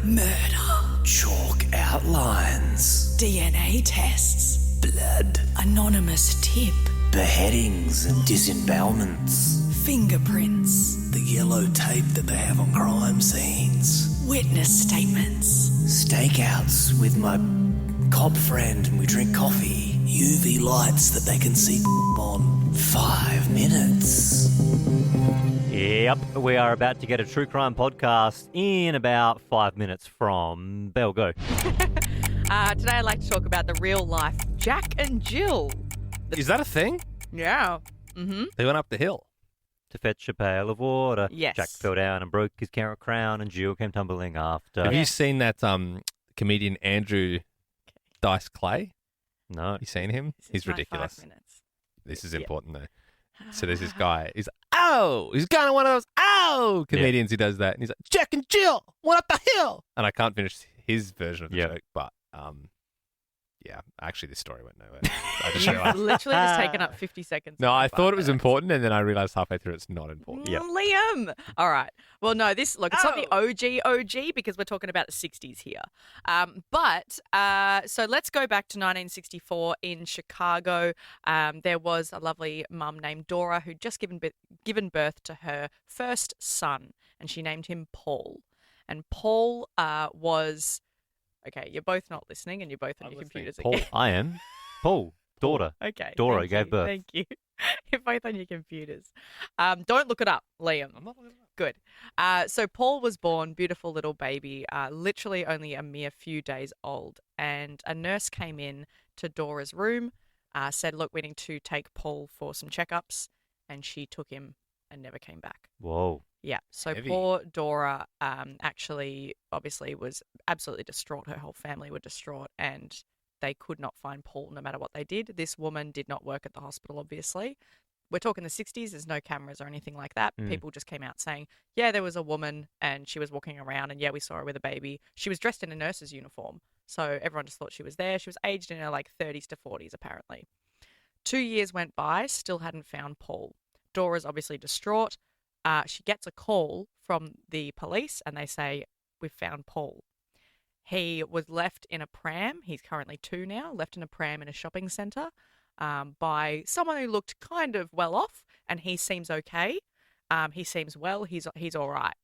Murder. Chalk outlines. DNA tests. Blood. Anonymous tip. Beheadings and disembowelments. Fingerprints. The yellow tape that they have on crime scenes. Witness statements. Stakeouts with my cop friend and we drink coffee. UV lights that they can see on 5 minutes. Yep, we are about to get a true crime podcast in about 5 minutes from Belle. Go. Today I'd like to talk about the real life Jack and Jill. Is that a thing? Yeah. Mm-hmm. They went up the hill. To fetch a pail of water. Yes. Jack fell down and broke his carrot crown, and Jill came tumbling after. Have you seen that comedian Andrew Dice Clay? No. You seen him? This is He's my ridiculous. 5 minutes. This is important though. So there's this guy. He's kind of one of those comedians who does that, and he's like, Jack and Jill went up the hill, and I can't finish his version of the joke, but yeah, actually this story went nowhere. I just You've realized. literally just taken up 50 seconds. No, of my I 5 thought it was minutes. important, and then I realized halfway through it's not important. Yep. Liam. All right. Well, no, it's not the OG because we're talking about the 60s here. So let's go back to 1964 in Chicago. There was a lovely mum named Dora who'd just given birth to her first son, and she named him Paul. And Paul was... Okay, you're both not listening and you're both on your computers Paul, again. I am. Paul, daughter. Okay. Dora thank gave you, birth. Thank you. You're both on your computers. Don't look it up, Liam. I'm not looking it up. Good. So Paul was born, beautiful little baby, literally only a mere few days old. And a nurse came in to Dora's room, said, look, we need to take Paul for some checkups. And she took him and never came back. Whoa. Yeah. So Heavy. poor Dora actually obviously was absolutely distraught. Her whole family were distraught and they could not find Paul no matter what they did. This woman did not work at the hospital, obviously. We're talking the 60s. There's no cameras or anything like that. People just came out saying, yeah, there was a woman and she was walking around and, yeah, we saw her with a baby. She was dressed in a nurse's uniform. So everyone just thought she was there. She was aged in her 30s to 40s, apparently. 2 years went by, still hadn't found Paul. Dora's obviously distraught. She gets a call from the police and they say, we've found Paul. He was left in a pram. He's currently 2 now, left in a pram in a shopping centre by someone who looked kind of well off, and he seems okay. He seems well. He's all right.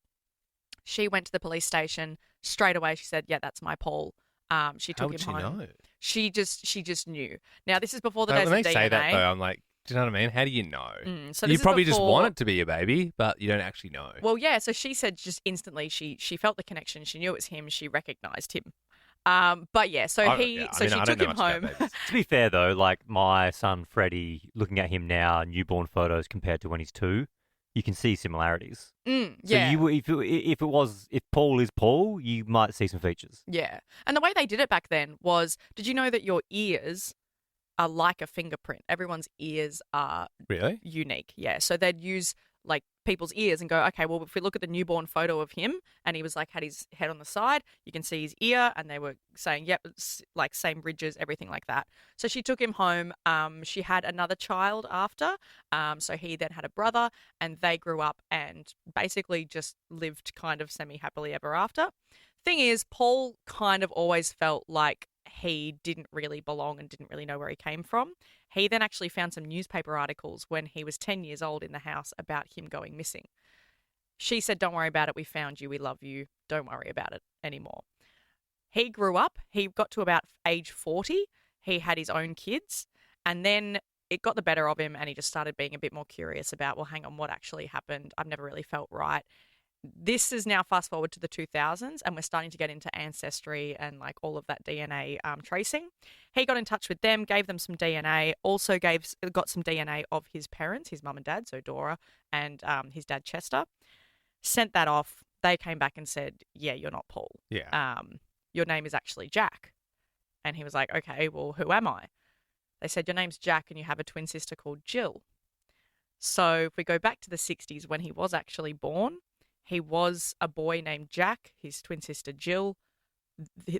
She went to the police station straight away. She said, yeah, that's my Paul. She How took would him she home. know? She just knew. Now, this is before the Like, days when of they DNA. say that though, I'm like, do you know what I mean? How do you know? So You this is probably just before- want it to be a baby, but you don't actually know. Well, yeah. So she said just instantly she felt the connection. She knew it was him. She recognised him. But yeah, so she I took don't know him much about home. babies. To be fair, though, like my son Freddie, looking at him now, newborn photos compared to when he's 2, you can see similarities. So Yeah. if Paul is Paul, you might see some features. Yeah. And the way they did it back then was, did you know that your ears are like a fingerprint? Everyone's ears are Really? unique. Yeah. So they'd use people's ears and go, okay, well, if we look at the newborn photo of him and he was had his head on the side, you can see his ear, and they were saying, yep, it's same ridges, everything like that. So she took him home. She had another child after. So he then had a brother, and they grew up and basically just lived kind of semi-happily ever after. Thing is, Paul kind of always felt like he didn't really belong and didn't really know where he came from. He then actually found some newspaper articles when he was 10 years old in the house about him going missing. She said, don't worry about it. We found you. We love you. Don't worry about it anymore. He grew up. He got to about age 40. He had his own kids. And then it got the better of him and he just started being a bit more curious about, well, hang on, what actually happened? I've never really felt right. This is now fast forward to the 2000s and we're starting to get into ancestry and all of that DNA tracing. He got in touch with them, gave them some DNA, also got some DNA of his parents, his mum and dad, so Dora, and his dad Chester. Sent that off. They came back and said, yeah, you're not Paul. Yeah. Your name is actually Jack. And he was like, okay, well, who am I? They said, your name's Jack and you have a twin sister called Jill. So if we go back to the 60s when he was actually born, he was a boy named Jack, his twin sister Jill.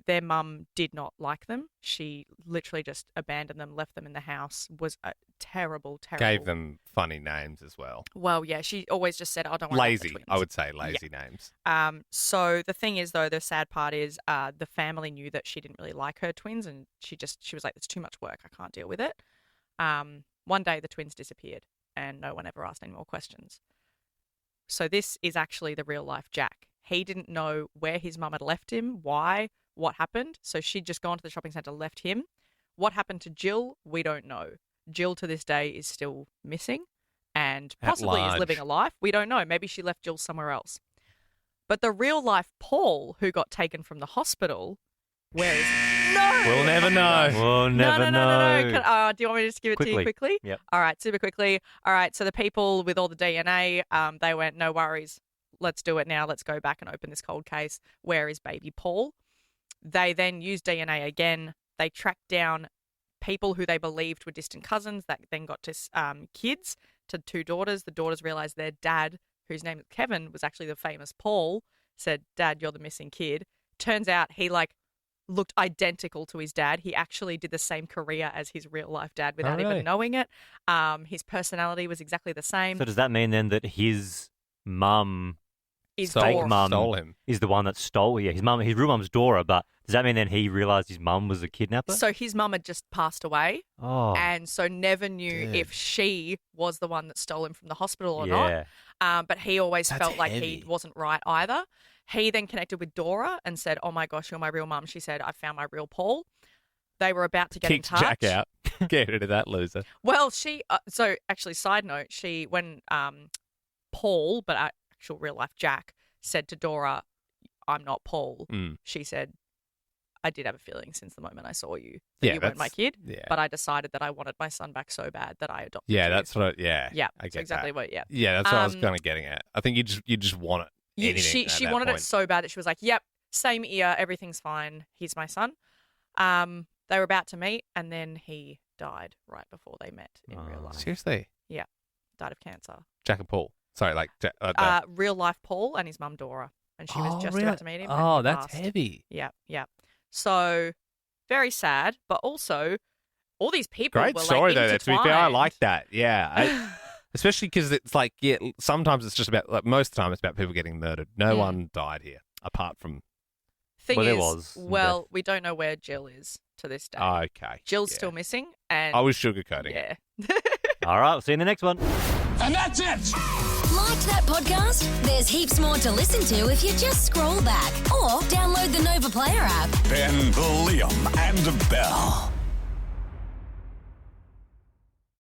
Their mum did not like them. She literally just abandoned them, left them in the house, was terrible. Gave them funny names as well. Well, yeah, she always just said, I don't want Lazy, to have the twins. I would say lazy names. So the thing is, though, the sad part is the family knew that she didn't really like her twins, and she was like, it's too much work. I can't deal with it. One day the twins disappeared and no one ever asked any more questions. So this is actually the real life Jack. He didn't know where his mum had left him, why, what happened. So she'd just gone to the shopping centre, left him. What happened to Jill, we don't know. Jill to this day is still missing and possibly is living a life. We don't know. Maybe she left Jill somewhere else. But the real life Paul, who got taken from the hospital, where is he? No! We'll never know. We'll never know. Do you want me to just give it to you quickly? Yep. All right, super quickly. All right, so the people with all the DNA, they went, no worries. Let's do it now. Let's go back and open this cold case. Where is baby Paul? They then used DNA again. They tracked down people who they believed were distant cousins that then got to kids, to 2 daughters. The daughters realized their dad, whose name is Kevin, was actually the famous Paul, said, Dad, you're the missing kid. Turns out he looked identical to his dad. He actually did the same career as his real life dad without even knowing it. His personality was exactly the same. So does that mean then that his mum, fake mum, stole him? Is the one that stole? Yeah, his real mum's Dora, but does that mean then he realised his mum was a kidnapper? So his mum had just passed away, and so never knew if she was the one that stole him from the hospital or not. But he always felt like he wasn't right either. He then connected with Dora and said, oh my gosh, you're my real mum. She said, I found my real Paul. They were about to get in touch. Jack out. Get rid of that loser. Well, so actually, side note, when Paul, but actual real life Jack, said to Dora, I'm not Paul, she said, I did have a feeling since the moment I saw you that you weren't my kid, but I decided that I wanted my son back so bad that I adopted you. That's what. Yeah, I get exactly that. what. Yeah, that's what I was kind of getting at. I think you just want it. She wanted it so bad that she was like, "Yep, same ear, everything's fine. He's my son." They were about to meet, and then he died right before they met in real life. Seriously? Yeah, died of cancer. Jack and Paul. Sorry, real life Paul and his mum Dora, and she was just about to meet him. Oh, that's heavy. Yeah. So very sad, but also all these people. Great were story though. intertwined. To be fair, I like that. Yeah, especially because it's like sometimes it's just about most of the time it's about people getting murdered. No one died here apart from. There was. We don't know where Jill is to this day. Okay, Jill's still missing, and I was sugarcoating. Yeah. All right, we'll see you in the next one. And that's it. Liked that podcast? There's heaps more to listen to if you just scroll back or download the Nova Player app. Ben, Liam, and Belle.